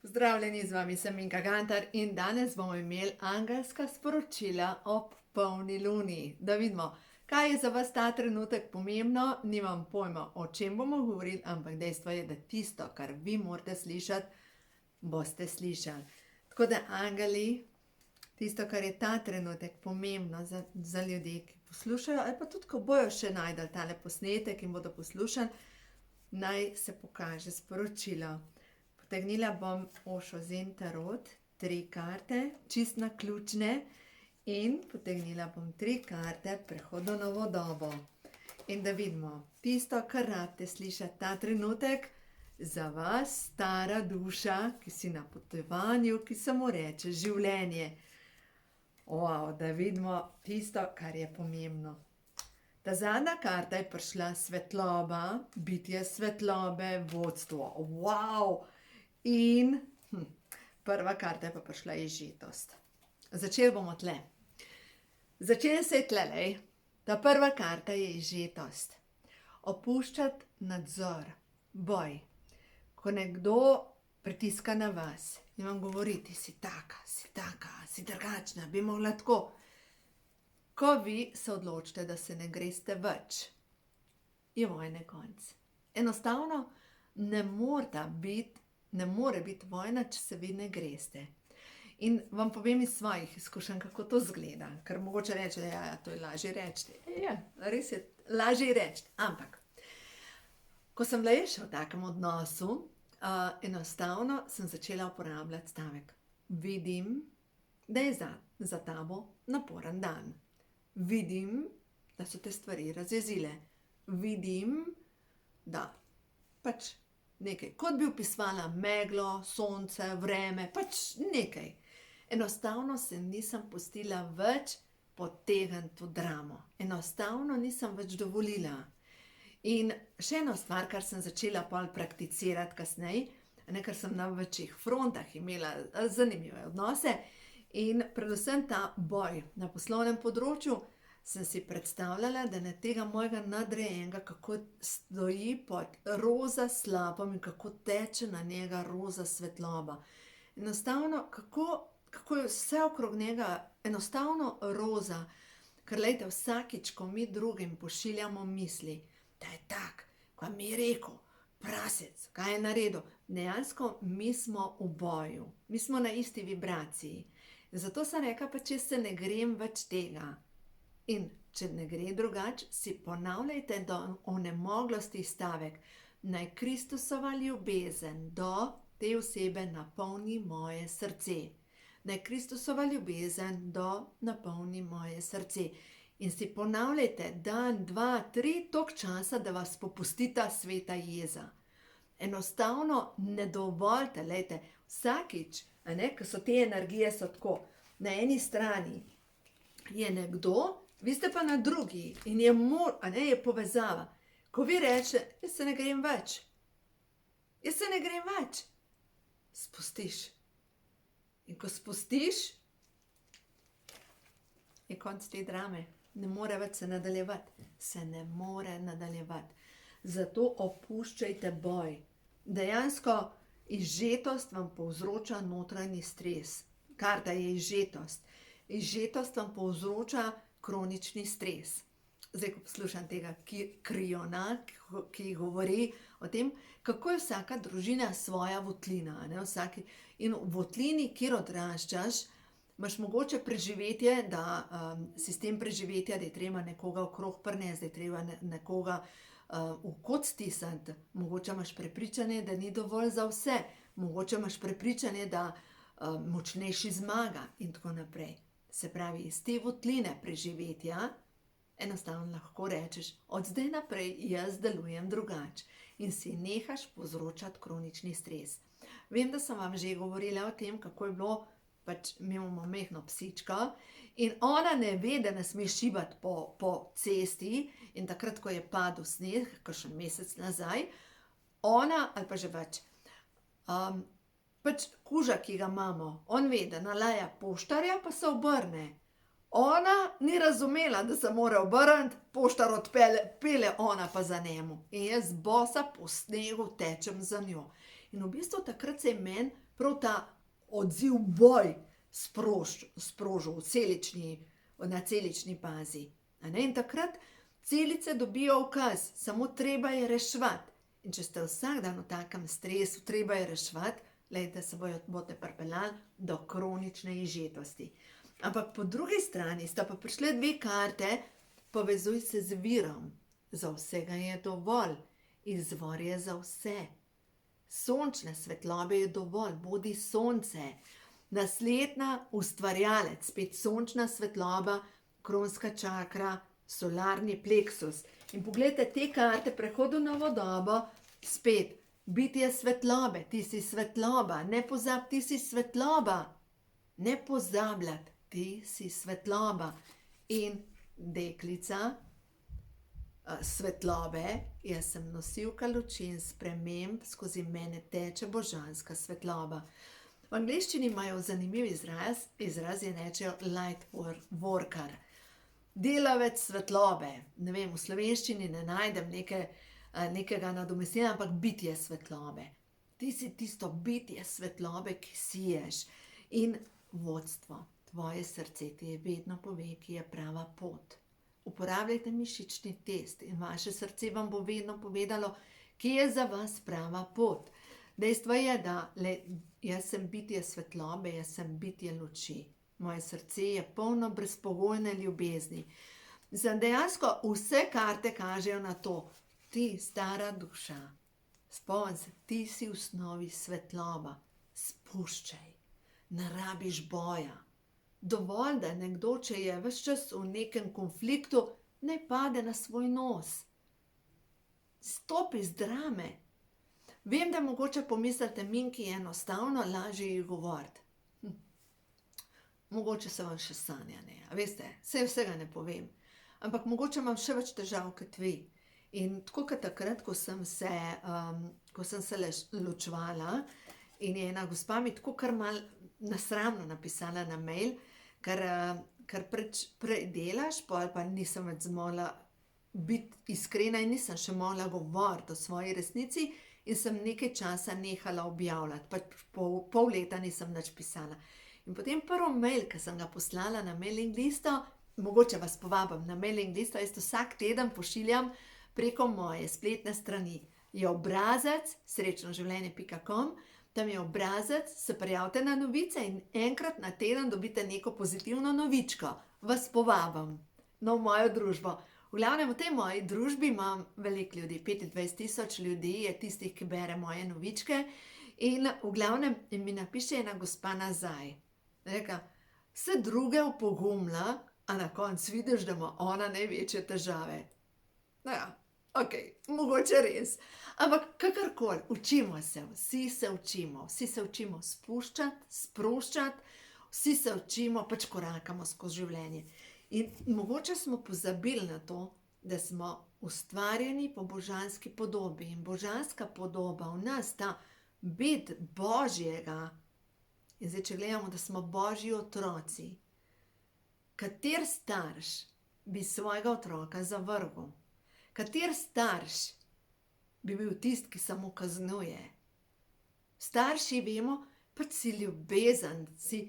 Pozdravljeni, z vami sem Minka Gantar in danes bomo imeli angelska sporočila ob polni luni. Da vidimo, kaj je za vas ta trenutek pomembno, nimam pojma, o čem bomo govorili, ampak dejstvo je, da tisto, kar vi morate slišati, boste slišali. Tako da angeli, tisto, kar je ta trenutek pomembno za ljudi, ki poslušajo, ali pa tudi, ko bojo še najdali tale posnetek in bodo poslušali, naj se pokaže sporočilo. Potegnila bom Osho Zen Tarot, 3 karte, čist naključne, in potegnila bom 3 karte prehoda v novo dobo. In da vidimo, tisto, kar rabite slišati ta trenutek, za vas, stara duša, ki si na potovanju, ki se mu reče življenje. Wow, da vidimo tisto, kar je pomembno. Ta zadnja karta je prišla svetloba, bitje svetlobe, vodstvo. Wow! In prva karta je pa prišla izžetost. Začeli bomo tle. Začeli se je tle, lej. Ta prva karta je izžetost. Opuščati nadzor, boj. Ko nekdo pritiska na vas in vam govori, ti si taka, si drugačna, bi mogla tako. Ko vi se odločite, da se ne greste več, je vojne konc. Enostavno ne more biti vojna, če se vi ne greste. In vam povem iz svojih izkušenj, kako to zgleda. Ker mogoče reče, da ja, to je lažje reči. Ja, res je lažje reči. Ampak, ko sem bila še v takem odnosu, enostavno sem začela uporabljati stavek. Vidim, da je za tabo naporen dan. Vidim, da so te stvari razjezile. Vidim, da pač nekaj, kot bi opisovala meglo, sonce, vreme, pač nekaj. Enostavno se nisem pustila več potegniti v dramo. Enostavno nisem več dovolila. In še ena stvar, kar sem začela pol prakticirati kasneje, ker sem na večjih frontah imela zanimive odnose in predvsem ta boj na poslovnem področju, sem si predstavljala, da na tega mojega nadrejenega, kako stoji pod roza slapom in kako teče na njega roza svetloba. Enostavno, kako je vse okrog njega enostavno roza. Ker lejte, vsakič, ko mi drugim pošiljamo misli, da je tak, ko mi je rekel, prasec, kaj je naredil, dejansko mi smo v boju, mi smo na isti vibraciji. Zato sem rekla, pa če se ne grem več tega. In če ne gre drugače, si ponavljajte do onemoglosti stavek. Naj Kristusova ljubezen do te osebe napolni moje srce. Naj Kristusova ljubezen napolni moje srce. In si ponavljajte dan, 2, 3, toliko časa, da vas popustita sveta jeza. Enostavno ne dovolite, lejte, vsakič, ko so te energije so tako, na eni strani je nekdo, vi ste pa na drugi in je povezava. Ko vi rečete, jaz se ne grem več. Spustiš. In ko spustiš, je konc te drame. Ne more več se nadaljevati. Zato opuščajte boj. Dejansko izžetost vam povzroča notranji stres. Karta je izžetost. Izžetost vam povzroča kronični stres. Zdaj, ko poslušam tega Kriona, ki govori o tem, kako je vsaka družina svoja votlina. In v votlini, kjer odraščaš, imaš mogoče preživetje, sistem preživetja, da je treba nekoga okrog prinesti, da je treba nekoga v kot stisniti. Mogoče imaš prepričanje, da ni dovolj za vse. Mogoče imaš prepričanje, da močnejši zmaga in tako naprej. Se pravi, iz te votline preživetja enostavno lahko rečeš, od zdaj naprej jaz delujem drugače in si nehaš povzročati kronični stres. Vem, da sem vam že govorila o tem, kako je bilo, pač mi imamo majhno psičko in ona ne ve, da ne sme šibati po cesti in takrat, ko je padel sneg, kakšen mesec nazaj, ona, ali pa že več, pač kuža, ki ga imamo, on ve, da nalaja poštarja, pa se obrne. Ona ni razumela, da se mora obrniti, poštar odpelje ona pa za njemu. In jaz bosa po snegu tečem za njo. In v bistvu takrat se je meni prav ta odziv boj sprožil na celični bazi. In takrat celice dobijo ukaz, samo treba je reševati. In če ste vsak dan v takem stresu, treba je reševati, glejte, se boste pripeljali do kronične izžetosti. Ampak po drugi strani sta pa prišle dve karte, povezuj se z virom. Za vsega je dovolj, izvor je za vse. Sončne svetlobe je dovolj, bodi sonce. Naslednja ustvarjalec, spet sončna svetloba, kronska čakra, solarni pleksus. In pogledajte te karte, prehod v novo dobo, spet, bitje svetlobe, ti si svetloba, ne pozab, ti si svetloba. Ne pozabljati, ti si svetloba. In deklica svetlobe, jaz sem nosilka luči in sprememb, skozi mene teče božanska svetloba. V angleščini imajo zanimiv izraz je rečejo light worker. Delavec svetlobe, ne vem, v slovenščini ne najdem nekega nadomestila, ampak bitje svetlobe. Ti si tisto bitje svetlobe, ki siješ. In vodstvo, tvoje srce ti je vedno pove, ki je prava pot. Uporabljajte mišični test in vaše srce vam bo vedno povedalo, kje je za vas prava pot. Dejstvo je, da jaz sem bitje svetlobe, jaz sem bitje luči. Moje srce je polno brezpogojne ljubezni. Dejansko vse karte kažejo na to. Ti, stara duša, spomni se, ti si v osnovi svetloba. Spuščaj, ne rabiš boja. Dovolj, da nekdo, če je ves čas v nekem konfliktu, ne pade na svoj nos. Stopi z drame. Vem, da mogoče pomislite, Minki je enostavno, lažje je govoriti. Mogoče se vam še sanja, ne. A veste, saj vsega ne povem. Ampak mogoče imam še več težav kot vi. In tako kot takrat, ko sem se ločevala in je ena gospa mi tako kar mal nasramno napisala na mail, ker predelaš, pol pa nisem več zmogla biti iskrena in nisem še mogla govoriti o svoji resnici in sem nekaj časa nehala objavljati. Pač pol leta nisem nič pisala. In potem prvi mail, ki sem ga poslala na mailing listo, mogoče vas povabim na mailing listo, jaz vsak teden pošiljam preko moje spletne strani. Je obrazec srečnoživljenje.com, tam je obrazec, se prijavite na novice in enkrat na teden dobite neko pozitivno novičko. Vas povabim v mojo družbo. V glavnem, v tej moji družbi imam veliko ljudi, 25,000 ljudi je tistih, ki bere moje novičke in v glavnem mi napiše ena gospa nazaj. Reka, vse druge opogumlja, a na koncu vidiš, da ima ona največje težave. Ja, okej, mogoče res. Ampak kakorkoli, učimo se, vsi se učimo spuščati, sproščati, vsi se učimo, pač korakamo skozi življenje. In mogoče smo pozabili na to, da smo ustvarjeni po božanski podobi. In božanska podoba v nas, ta bit Božjega. In zdaj, če gledamo, da smo Božji otroci, kater starš bi svojega otroka zavrgel? Kater starš bi bil tisti, ki samo kaznuje? Starši vemo, pač si ljubezen, si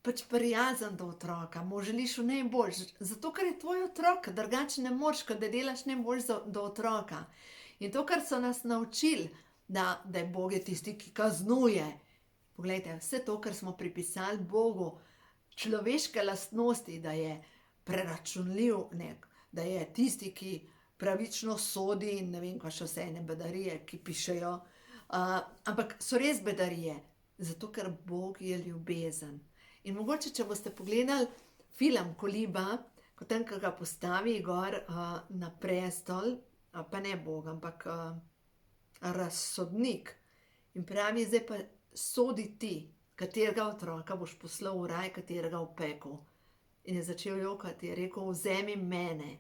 pač prijazen do otroka, mu želiš v najboljš, zato ker je tvoj otrok, drugače ne moreš, ker da delaš najboljš do otroka. In to, kar so nas naučili, da je Bog je tisti, ki kaznuje. Poglejte, vse to, kar smo pripisali Bogu, človeške lastnosti, da je preračunljiv, da je tisti, ki pravično sodi in ne vem, kaj še vse ene bedarije, ki pišejo, ampak so res bedarije, zato ker Bog je ljubezen. In mogoče, če boste pogledali film Koliba, ko tam, ko ga postavi gor na prestol, pa ne Bog, ampak razsodnik, in pravi, zdaj pa sodi ti, katerega otroka boš poslal v raj, katerega v pekel. In je začel jokati, je rekel, vzemi mene.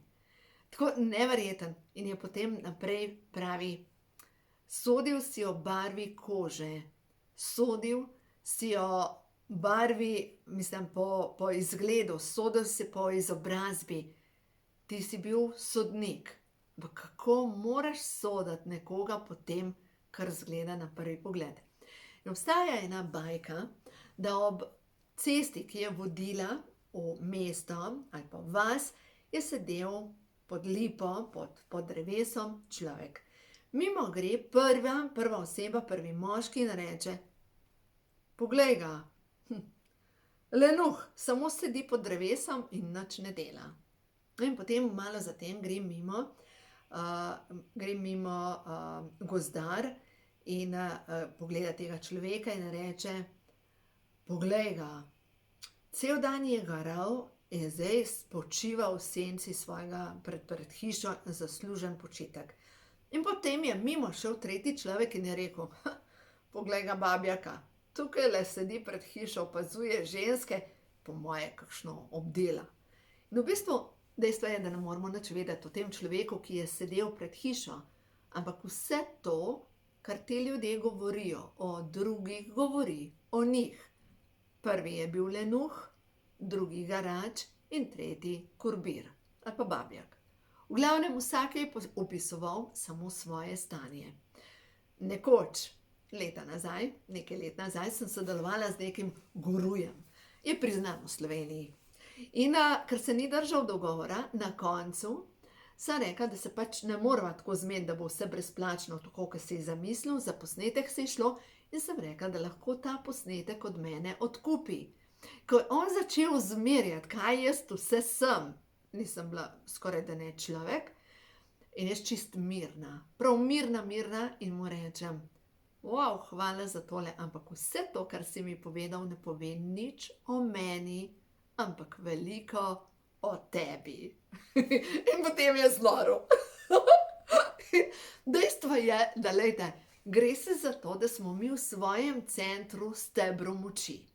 Tako neverjeten. In je potem naprej pravi, sodil si o barvi kože, sodil si o barvi, mislim, po izgledu, sodil si po izobrazbi. Ti si bil sodnik. Kako moraš soditi nekoga po tem, kar zgleda na prvi pogled? In obstaja ena bajka, da ob cesti, ki je vodila v mesto ali pa v vas, je sedel pod lipo, pod drevesom človek. Mimo gre prva oseba, prvi moški in reče: Poglej ga, lenuh, samo sedi pod drevesom in nič ne dela. In potem malo zatem gre mimo gozdar in pogleda tega človeka in reče: Poglej ga, cel dan je garal in zdaj spočiva v senci svojega pred hišo, zaslužen počitek. In potem je mimo šel tretji človek in je rekel: Poglej ga, babjaka, tukaj le sedi pred hišo, opazuje ženske, po moje kakšno obdela. In v bistvu dejstvo je, da ne moramo nič vedeti o tem človeku, ki je sedel pred hišo, ampak vse to, kar ti ljudje govorijo o drugih, govori o njih. Prvi je bil lenuh, drugi garač in tretji kurbir ali pa babjak. V glavnem vsak je opisoval samo svoje stanje. Nekoč, nekaj let nazaj, sem sodelovala z nekim gurujem. Je priznan v Sloveniji. In ker se ni držal dogovora, na koncu sem rekla, da se pač ne morava tako zmeniti, da bo vse brezplačno, tako kot si je zamislil, za posnetek se je šlo in sem rekla, da lahko ta posnetek od mene odkupi. Ko je on začel zmerjati, kaj jaz vse sem, nisem bila skoraj da ne človek, in jaz čist mirna, prav mirna in mu rečem: Wow, hvala za tole, ampak vse to, kar si mi povedal, ne pove nič o meni, ampak veliko o tebi. In potem je zloril. Dejstvo je, da lejte, gre se za to, da smo mi v svojem centru, stebru moči.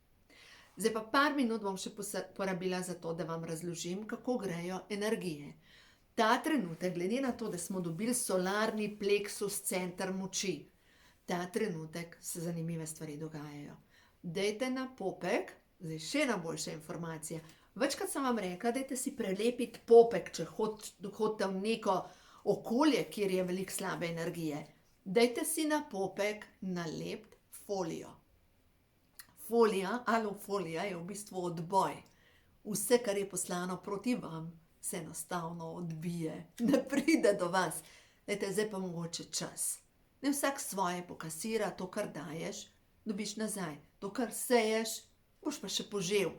Zdaj pa par minut bom še porabila za to, da vam razložim, kako grejo energije. Ta trenutek, glede na to, da smo dobili solarni pleksus, center moči, ta trenutek se zanimive stvari dogajajo. Dajte na popek, zdaj še ena boljša informacija. Večkrat sem vam rekla, dajte si prelepiti popek, če hodite v neko okolje, kjer je veliko slabe energije. Dajte si na popek nalepiti folijo. Alufolija je v bistvu odboj. Vse, kar je poslano proti vam, se enostavno odbije, ne pride do vas. Dajte, zdaj pa mogoče čas. Ne vsak svoje pokasira, to, kar daješ, dobiš nazaj. To, kar seješ, boš pa še požel.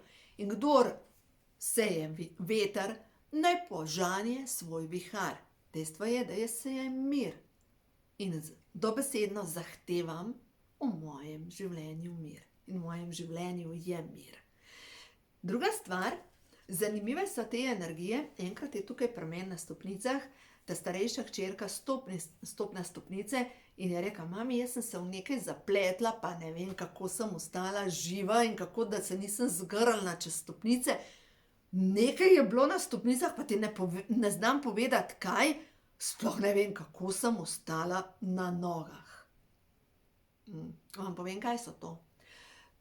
In kdor seje veter, naj požanje svoj vihar. Dejstvo je, da jaz sejem mir. In dobesedno zahtevam v mojem življenju mir. In v mojem življenju je mir. Druga stvar, zanimive so te energije. Enkrat je tukaj pri meni na stopnicah ta starejša hčerka stopna stopnice in je rekla: Mami, jaz sem se v nekaj zapletla, pa ne vem, kako sem ostala živa in kako, da se nisem zgrnila čez stopnice. Nekaj je bilo na stopnicah, pa ti ne znam povedati, kaj. Sploh ne vem, kako sem ostala na nogah. Vam povem, kaj so to.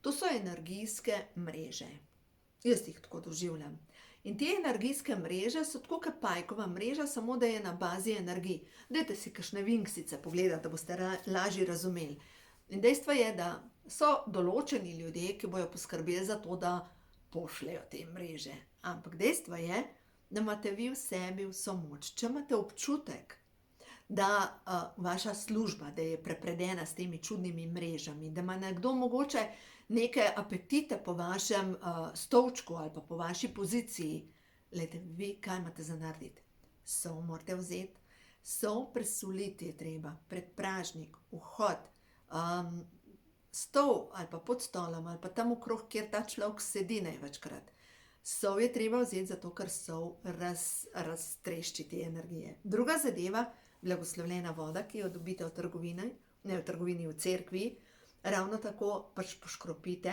To so energijske mreže. Jaz jih tako doživljam. In te energijske mreže so tako kot pajkova mreža, samo da je na bazi energij. Dajte si kakšne vinksice pogledati, da boste lažje razumeli. In dejstvo je, da so določeni ljudje, ki bojo poskrbeli za to, da pošljejo te mreže. Ampak dejstvo je, da imate vi v sebi vso moč. Če imate občutek, da vaša služba, da je prepredena s temi čudnimi mrežami, da ima nekdo mogoče neke apetite po vašem stolčku ali pa po vaši poziciji, glejte, vi kaj imate za narediti? Sol morate vzeti, sol presoliti je treba, predpražnik, vhod, stol ali pa pod stolom ali pa tam okrog, kjer ta človek sedi največkrat. Sol je treba vzeti zato, ker sol raztrešči te energije. Druga zadeva, blagoslovljena voda, ki jo dobite v trgovini, ne v trgovini, v cerkvi, ravno tako pač poškropite,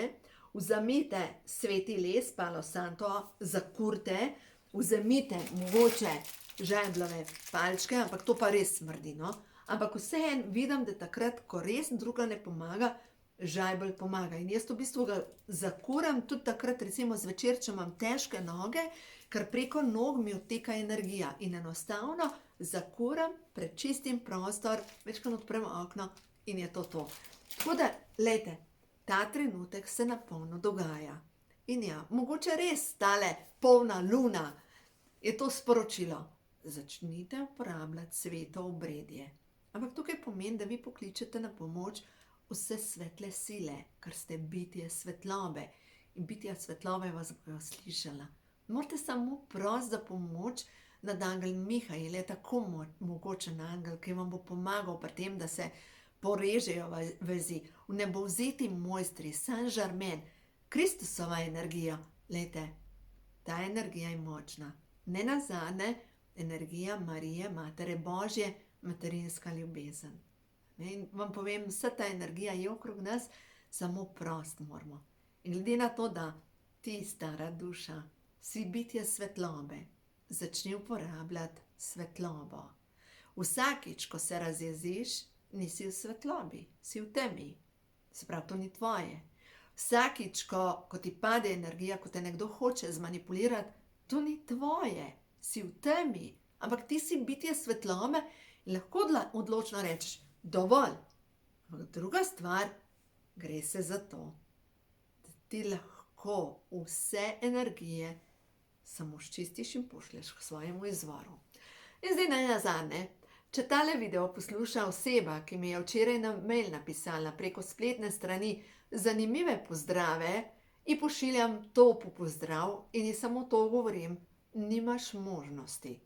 vzamite sveti les, palo santo, zakurte, vzamite mogoče žajblove palčke, ampak to pa res smrdi, no. Ampak vseeno vidim, da takrat, ko res druga ne pomaga, žajbelj pomaga. In jaz v bistvu ga zakuram tudi takrat, recimo zvečer, če imam težke noge, ker preko nog mi odteka energija. In enostavno zakuram, prečistim prostor, večkrat odprem okno in je to to. Tako da, lejte, ta trenutek se napolno dogaja. In ja, mogoče res tale polna luna je to sporočilo. Začnite uporabljati sveto obredje. Ampak tukaj pomeni, da vi pokličete na pomoč vse svetle sile, ker ste bitje svetlobe. In bitja svetlobe vas bojo slišala. Morate samo prositi za pomoč, nad angel Mihael je tako mogočen angel, ki vam bo pomagal pri tem, da se porežejo vezi. V nebovzeti mojstri, Saint Germain, Kristusova energija. Lejte, ta energija je močna. Ne nazadnje, energija Marije, Matere Božje, materinska ljubezen. In vam povem, vsa ta energija je okrog nas, samo prost moramo. In glede na to, da ti, stara duša, si bitje svetlobe, začni uporabljati svetlobo. Vsakič, ko se razjeziš, nisi v svetlobi, si v temi. Se pravi, to ni tvoje. Vsakič, ko ti pade energija, ko te nekdo hoče zmanipulirati, to ni tvoje, si v temi. Ampak ti si bitje svetlobe in lahko odločno rečeš, dovolj. Ampak druga stvar, gre se za to, da ti lahko vse energije samo sčistiš in pošlješ k svojemu izvoru. In zdaj nazadnje, če tale video posluša oseba, ki mi je včeraj na mail napisala preko spletne strani zanimive pozdrave, in pošiljam topu pozdrav in ji samo to govorim, nimaš možnosti.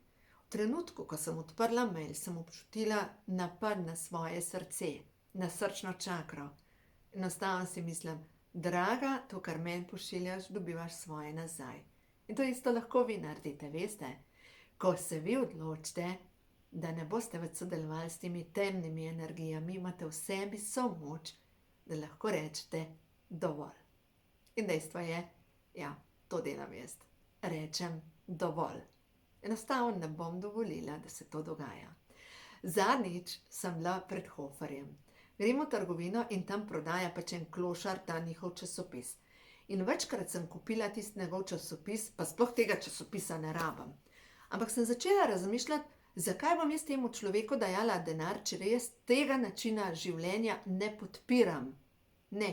V trenutku, ko sem odprla mail, sem občutila napad na svoje srce, na srčno čakro. Enostavno si mislim, draga, to, kar meni pošiljaš, dobivaš svoje nazaj. In to isto lahko vi naredite, veste? Ko se vi odločite, da ne boste več sodelovali s temi temnimi energijami, imate v sebi vso moč, da lahko rečete dovolj. In dejstvo je, ja, to delam jaz. Rečem dovolj. Enostavno ne bom dovolila, da se to dogaja. Zadnjič sem bila pred Hoferjem. Grem v trgovino in tam prodaja pečen klošar ta njihov časopis. In večkrat sem kupila tisti njegov časopis, pa sploh tega časopisa ne rabim. Ampak sem začela razmišljati, zakaj bom jaz temu človeku dajala denar, če jaz tega načina življenja ne podpiram. Ne,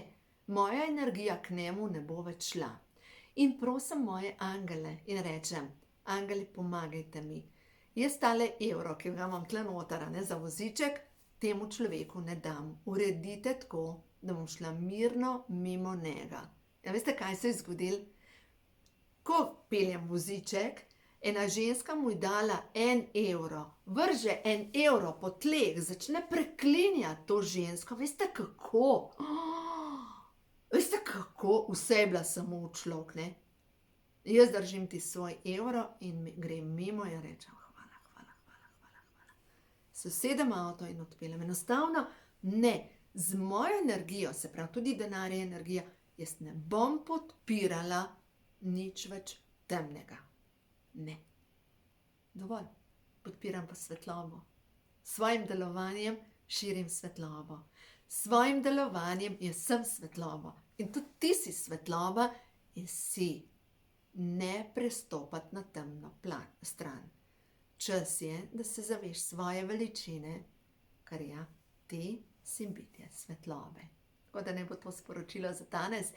moja energija k njemu ne bo več šla. In prosim moje angele in rečem, angeli, pomagajte mi. Jaz tale evro, ki ga imam tle notara, ne, za voziček, temu človeku ne dam. Uredite tako, da bom šla mirno mimo njega. Ja, veste, kaj se je zgodilo? Ko peljem voziček, ena ženska mu je dala 1 evro, vrže 1 evro po tleh, začne preklinjati to žensko. Veste kako? Veste kako? Vse je bila samo v človek, ne? Jaz držim ti svoj evro in grem mimo in rečem hvala. Se usedem v avto in odpeljem. Enostavno ne, z mojo energijo, se pravi tudi denar je energija, jaz ne bom podpirala nič več temnega. Ne. Dovolj. Podpiram pa svetlobo. S svojim delovanjem širim svetlobo. S svojim delovanjem jaz sem svetlobo. In tudi ti si svetloba in si. Ne prestopati na temno stran. Čas je, da se zaveš svoje veličine, ker ja, ti si bitje svetlobe. Tako da ne bo to sporočilo za danes.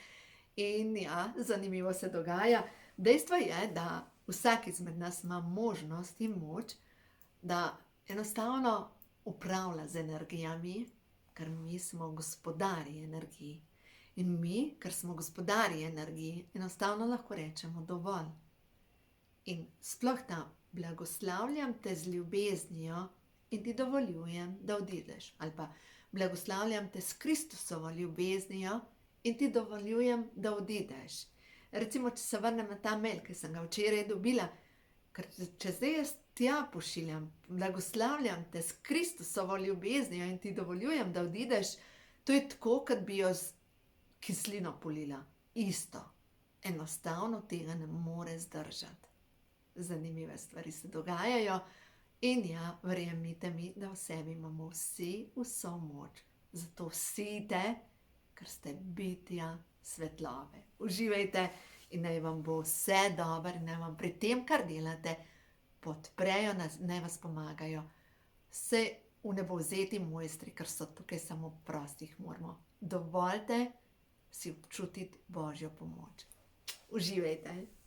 In ja, zanimivo se dogaja. Dejstvo je, da vsak izmed nas ima možnost in moč, da enostavno upravlja z energijami, ker mi smo gospodarji energiji. In mi, ker smo gospodarji energiji, enostavno lahko rečemo dovolj. In sploh ta blagoslavljam te z ljubeznijo in ti dovoljujem, da odideš. Ali pa blagoslavljam te s Kristusovo ljubeznijo in ti dovoljujem, da odideš. Recimo, če se vrnem na ta mail, ki sem ga včeraj dobila, ker če zdaj jaz tja pošiljam, blagoslavljam te s Kristusovo ljubeznijo in ti dovoljujem, da odideš, to je tako, kot bi jo z kislino polila. Isto. Enostavno tega ne more zdržati. Zanimive stvari se dogajajo in ja, verjemite mi, da v sebi imamo vsi vso moč. Zato vsite, ker ste bitja svetlobe. Uživajte in naj vam bo vse dobro in naj vam pri tem, kar delate, podprejo, naj vas pomagajo. Vse v nebovzeti mojstri, ker so tukaj samo prostih moramo dovolite si občutiti Božjo pomoč. Uživajte.